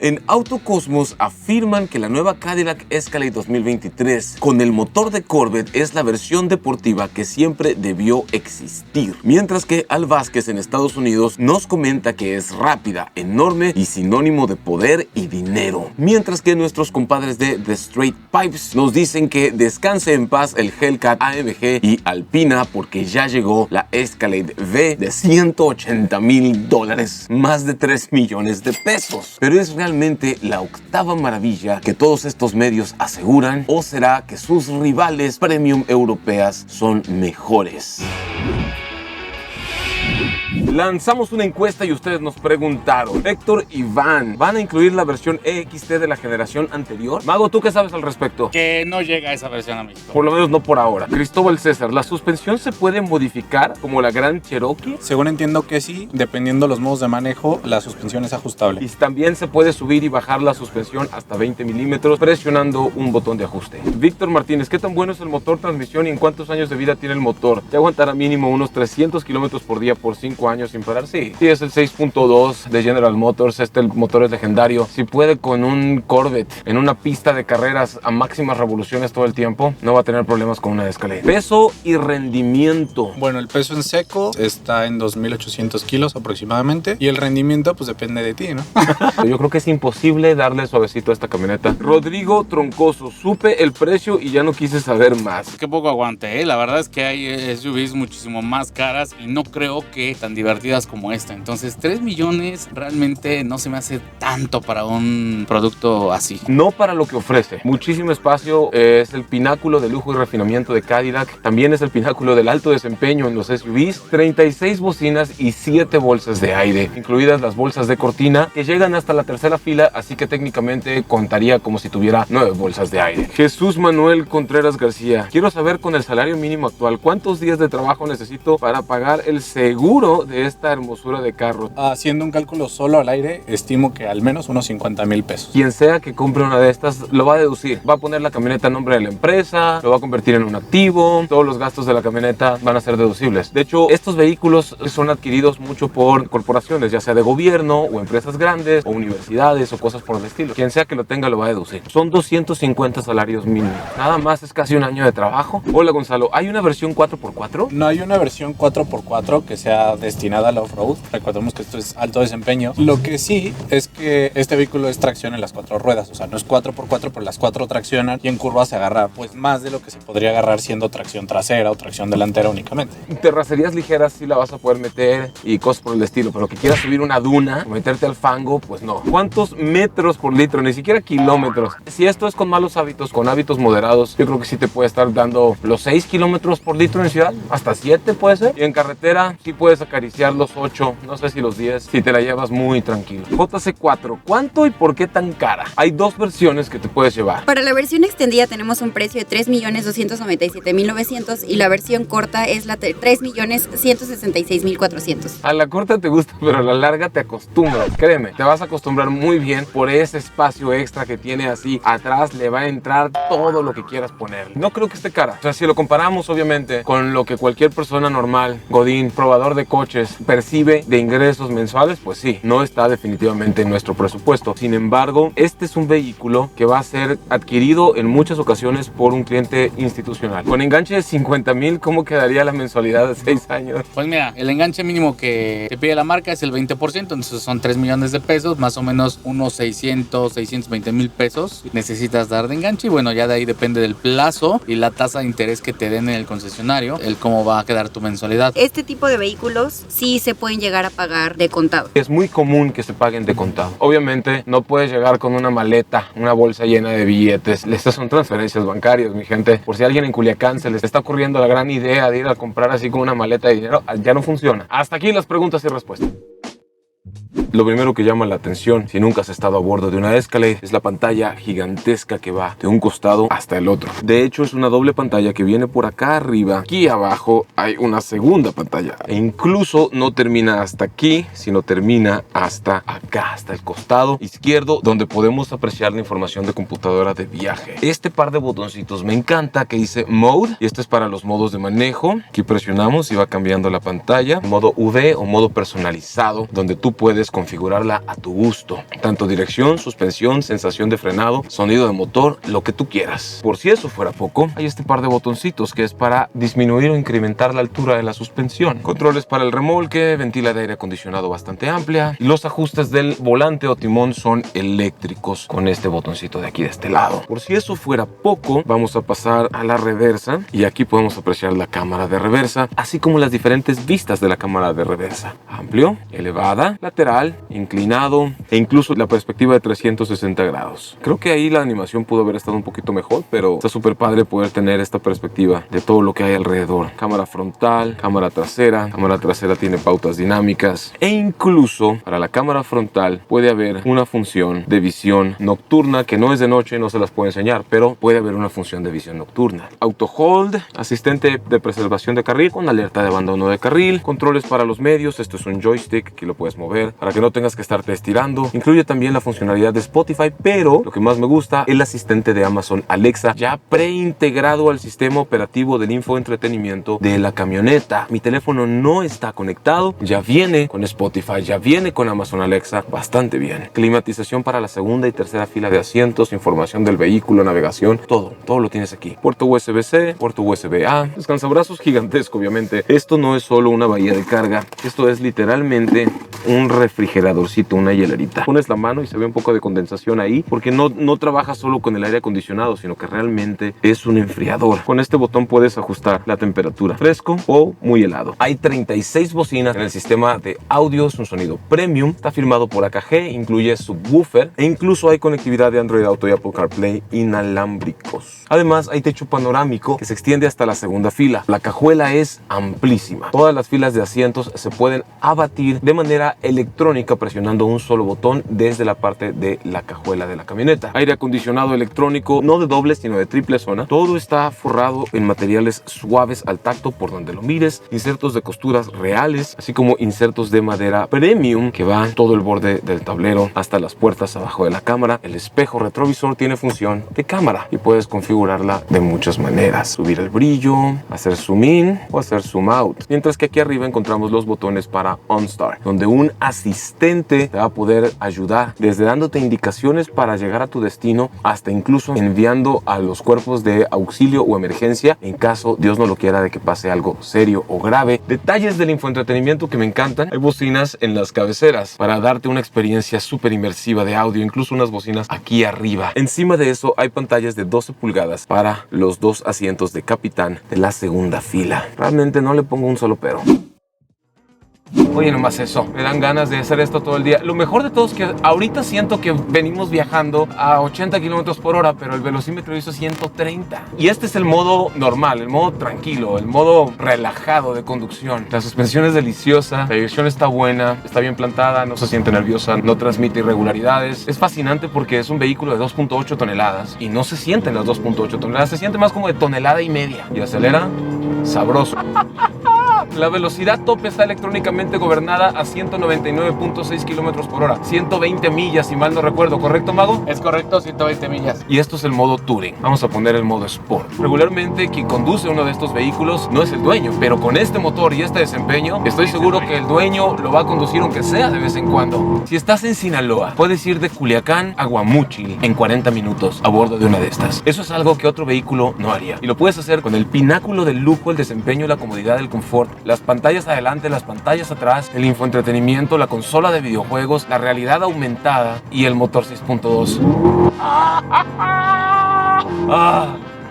En Autocosmos afirman que la nueva Cadillac Escalade 2023 con el motor de Corvette es la versión deportiva que siempre debió existir. Mientras que Al Vázquez en Estados Unidos nos comenta que es rápida, enorme y sinónimo de poder y dinero. Mientras que nuestros compadres de The Straight Pipes nos dicen que descanse en paz el Hellcat AMG y Alpina porque ya llegó la Escalade V de $180,000, más de 3 millones de pesos. Pero es realmente la octava maravilla que todos estos medios aseguran, o será que sus rivales premium europeas son mejores. Lanzamos una encuesta y ustedes nos preguntaron: Héctor y Van, ¿van a incluir la versión EXT de la generación anterior? Mago, ¿tú qué sabes al respecto? Que no llega esa versión a México. Por lo menos no por ahora. Cristóbal César, ¿la suspensión se puede modificar como la Gran Cherokee? Según entiendo que sí, dependiendo los modos de manejo, la suspensión es ajustable. Y también se puede subir y bajar la suspensión hasta 20 milímetros presionando un botón de ajuste. Víctor Martínez, ¿qué tan bueno es el motor, transmisión y en cuántos años de vida tiene el motor? ¿Ya aguantará mínimo unos 300 kilómetros por día por 5 años sin parar? Sí, es el 6.2 de General Motors. El motor es legendario. Si puede con un Corvette en una pista de carreras a máximas revoluciones todo el tiempo, no va a tener problemas con una Escalade. Peso y rendimiento. Bueno, el peso en seco está en 2,800 kilos aproximadamente y el rendimiento pues depende de ti, ¿no? Yo creo que es imposible darle suavecito a esta camioneta. Rodrigo Troncoso, supe el precio y ya no quise saber más. Qué poco aguante, ¿eh? La verdad es que hay SUVs muchísimo más caras y no creo que tan divertidas como esta. Entonces 3 millones realmente no se me hace tanto para un producto así. No para lo que ofrece. Muchísimo espacio, es el pináculo de lujo y refinamiento de Cadillac. También es el pináculo del alto desempeño en los SUVs. 36 bocinas y 7 bolsas de aire, incluidas las bolsas de cortina que llegan hasta la tercera fila, así que técnicamente contaría como si tuviera 9 bolsas de aire. Jesús Manuel Contreras García, quiero saber con el salario mínimo actual, ¿cuántos días de trabajo necesito para pagar el seguro de esta hermosura de carro? Haciendo un cálculo solo al aire, estimo que al menos unos 50,000 pesos. Quien sea que compre una de estas lo va a deducir. Va a poner la camioneta a nombre de la empresa, lo va a convertir en un activo, todos los gastos de la camioneta van a ser deducibles. De hecho, estos vehículos son adquiridos mucho por corporaciones, ya sea de gobierno o empresas grandes o universidades o cosas por el estilo. Quien sea que lo tenga lo va a deducir. Son 250 salarios mínimos. Nada más es casi un año de trabajo. Hola Gonzalo, ¿hay una versión 4x4? No hay una versión 4x4 que sea destinada al off-road. Recordemos que esto es alto desempeño. Lo que sí es que este vehículo es tracción en las 4 ruedas. O sea, no es 4x4, pero las 4 traccionan y en curvas se agarra pues más de lo que se podría agarrar siendo tracción trasera o tracción delantera únicamente. Terracerías ligeras sí la vas a poder meter y cosas por el estilo, pero que quieras subir una duna o meterte al fango, pues no. ¿Cuántos metros por litro? Ni siquiera kilómetros. Si esto es con malos hábitos, con hábitos moderados, yo creo que sí te puede estar dando los 6 kilómetros por litro en ciudad, hasta 7 puede ser. Y en carretera sí puedes acariciar los 8, no sé si los 10, si te la llevas muy tranquilo. JC4, ¿cuánto y por qué tan cara? Hay dos versiones que te puedes llevar. Para la versión extendida tenemos un precio de 3,297,900 y la versión corta es la de 3,166,400. A la corta te gusta, pero a la larga te acostumbras. Créeme, te vas a acostumbrar muy bien por ese espacio extra que tiene así. Atrás le va a entrar todo lo que quieras poner. No creo que esté cara. O sea, si lo comparamos obviamente con lo que cualquier persona normal, godín, probador de coches, percibe de ingresos mensuales, pues sí, no está definitivamente en nuestro presupuesto. Sin embargo, este es un vehículo que va a ser adquirido en muchas ocasiones por un cliente institucional. Con enganche de 50,000, ¿cómo quedaría la mensualidad de 6 años? Pues mira, el enganche mínimo que te pide la marca es el 20%, entonces son 3 millones de pesos, más o menos unos 620,000 pesos necesitas dar de enganche y bueno, ya de ahí depende del plazo y la tasa de interés que te den en el concesionario, el cómo va a quedar tu mensualidad. Este tipo de vehículos sí se pueden llegar a pagar de contado. Es muy común que se paguen de contado. Obviamente no puedes llegar con una maleta, una bolsa llena de billetes. Estas son transferencias bancarias, mi gente. Por si a alguien en Culiacán se les está ocurriendo la gran idea de ir a comprar así con una maleta de dinero, ya no funciona. Hasta aquí las preguntas y respuestas. Lo primero que llama la atención, si nunca has estado a bordo de una Escalade, es la pantalla gigantesca que va de un costado hasta el otro. De hecho, es una doble pantalla que viene por acá arriba. Aquí abajo hay una segunda pantalla. E incluso no termina hasta aquí, sino termina hasta acá, hasta el costado izquierdo, donde podemos apreciar la información de computadora de viaje. Este par de botoncitos me encanta, que dice Mode, y este es para los modos de manejo. Aquí presionamos y va cambiando la pantalla. Modo UV o modo personalizado, donde tú puedes configurar configurarla a tu gusto. Tanto dirección, suspensión, sensación de frenado, sonido de motor, lo que tú quieras. Por si eso fuera poco, hay este par de botoncitos que es para disminuir o incrementar la altura de la suspensión. Controles para el remolque, ventila de aire acondicionado bastante amplia. Y los ajustes del volante o timón son eléctricos con este botoncito de aquí de este lado. Por si eso fuera poco, vamos a pasar a la reversa y aquí podemos apreciar la cámara de reversa, así como las diferentes vistas de la cámara de reversa. Amplio, elevada, lateral, inclinado e incluso la perspectiva de 360 grados. Creo que ahí la animación pudo haber estado un poquito mejor, pero está súper padre poder tener esta perspectiva de todo lo que hay alrededor. Cámara frontal, cámara trasera tiene pautas dinámicas e incluso para la cámara frontal puede haber una función de visión nocturna que no es de noche, no se las puedo enseñar, pero puede haber una función de visión nocturna. Auto hold, asistente de preservación de carril con alerta de abandono de carril, controles para los medios, esto es un joystick que lo puedes mover para que no tengas que estarte estirando. Incluye también la funcionalidad de Spotify, pero lo que más me gusta, el asistente de Amazon Alexa ya preintegrado al sistema operativo del infoentretenimiento de la camioneta. Mi teléfono no está conectado, ya viene con Spotify, ya viene con Amazon Alexa, bastante bien. Climatización para la segunda y tercera fila de asientos, información del vehículo, navegación, todo lo tienes aquí. Puerto USB-C, puerto USB-A, descansabrazos gigantesco, obviamente. Esto no es solo una bahía de carga, esto es literalmente un refrigeradorcito, una hielerita. Pones la mano y se ve un poco de condensación ahí, porque no trabaja solo con el aire acondicionado, sino que realmente es un enfriador. Con este botón puedes ajustar la temperatura, fresco o muy helado. Hay 36 bocinas en el sistema de audio, es un sonido premium, está firmado por AKG, incluye subwoofer e incluso hay conectividad de Android Auto y Apple CarPlay inalámbricos. Además, hay techo panorámico que se extiende hasta la segunda fila. La cajuela es amplísima. Todas las filas de asientos se pueden abatir de manera electrónica presionando un solo botón desde la parte de la cajuela de la camioneta. Aire acondicionado electrónico, no de doble sino de triple zona. Todo está forrado en materiales suaves al tacto por donde lo mires, insertos de costuras reales, así como insertos de madera premium que van todo el borde del tablero hasta las puertas abajo de la cámara. El espejo retrovisor tiene función de cámara y puedes configurarla de muchas maneras. Subir el brillo, hacer zoom in o hacer zoom out. Mientras que aquí arriba encontramos los botones para OnStar, donde un asistente te va a poder ayudar desde dándote indicaciones para llegar a tu destino hasta incluso enviando a los cuerpos de auxilio o emergencia en caso, Dios no lo quiera, de que pase algo serio o grave. Detalles del infoentretenimiento que me encantan. Hay bocinas en las cabeceras para darte una experiencia súper inmersiva de audio, incluso unas bocinas aquí arriba. Encima de eso hay pantallas de 12 pulgadas para los dos asientos de capitán de la segunda fila. Realmente no le pongo un solo pero. Oye, nomás eso, me dan ganas de hacer esto todo el día. Lo mejor de todo es que ahorita siento que venimos viajando a 80 kilómetros por hora, pero el velocímetro hizo 130. Y este es el modo normal, el modo tranquilo, el modo relajado de conducción. La suspensión es deliciosa, la dirección está buena, está bien plantada, no se siente nerviosa, no transmite irregularidades. Es fascinante porque es un vehículo de 2.8 toneladas y no se sienten las 2.8 toneladas, se siente más como de tonelada y media. Y acelera sabroso. La velocidad tope está electrónicamente gobernada a 199.6 kilómetros por hora, 120 millas si mal no recuerdo, ¿correcto, Mago? Es correcto, 120 millas. Y esto es el modo Touring. Vamos a poner el modo Sport. Regularmente quien conduce uno de estos vehículos no es el dueño, pero con este motor y este desempeño estoy seguro que el dueño lo va a conducir aunque sea de vez en cuando. Si estás en Sinaloa, puedes ir de Culiacán a Guamúchil en 40 minutos a bordo de una de estas. Eso es algo que otro vehículo no haría. Y lo puedes hacer con el pináculo del lujo, el desempeño, la comodidad, el confort, las pantallas adelante, las pantallas atrás, el infoentretenimiento, la consola de videojuegos, la realidad aumentada y el motor 6.2.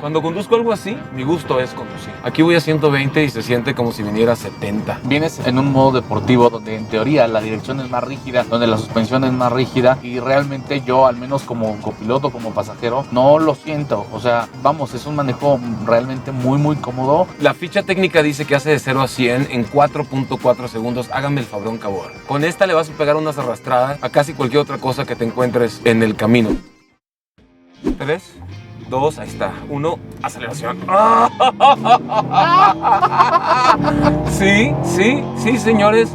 Cuando conduzco algo así, mi gusto es conducir. Aquí voy a 120 y se siente como si viniera a 70. Vienes en un modo deportivo donde en teoría la dirección es más rígida, donde la suspensión es más rígida y realmente yo, al menos como copiloto, como pasajero, no lo siento. O sea, vamos, es un manejo realmente muy cómodo. La ficha técnica dice que hace de 0 a 100 en 4.4 segundos. Háganme el fabrón, cabor. Con esta le vas a pegar unas arrastradas a casi cualquier otra cosa que te encuentres en el camino. 3, 2, ahí está. 1, aceleración. Sí, señores.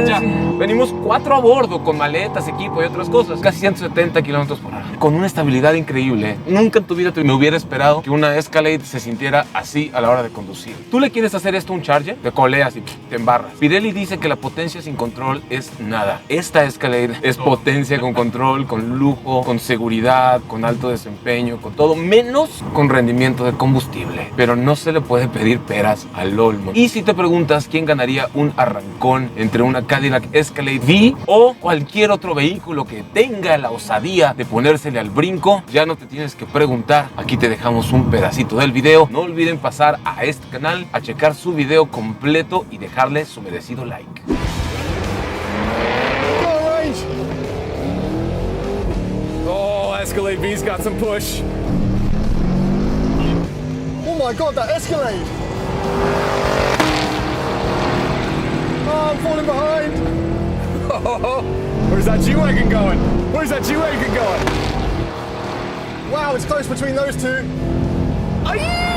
Ya. Venimos 4 a bordo con maletas, equipo y otras cosas. Casi 170 kilómetros por hora. Con una estabilidad increíble. Nunca en tu vida me hubiera esperado que una Escalade se sintiera así a la hora de conducir. Tú le quieres hacer esto a un Charger, te coleas y te embarras. Pirelli dice que la potencia sin control es nada. Esta Escalade es potencia con control, con lujo, con seguridad, con alto desempeño, con todo, menos con rendimiento de combustible. Pero no se le puede pedir peras al olmo. Y si te preguntas quién ganaría un arrancón entre una Cadillac Escalade V o cualquier otro vehículo que tenga la osadía de ponérsele al brinco, ya no te tienes que preguntar. Aquí te dejamos un pedacito del video. No olviden pasar a este canal a checar su video completo y dejarle su merecido like. Oh, Escalade V's got some push. Oh my god, that Escalade! Oh, I'm falling behind! Where's that G-Wagon going? Where's that G-Wagon going? Wow, it's close between those two. Aye!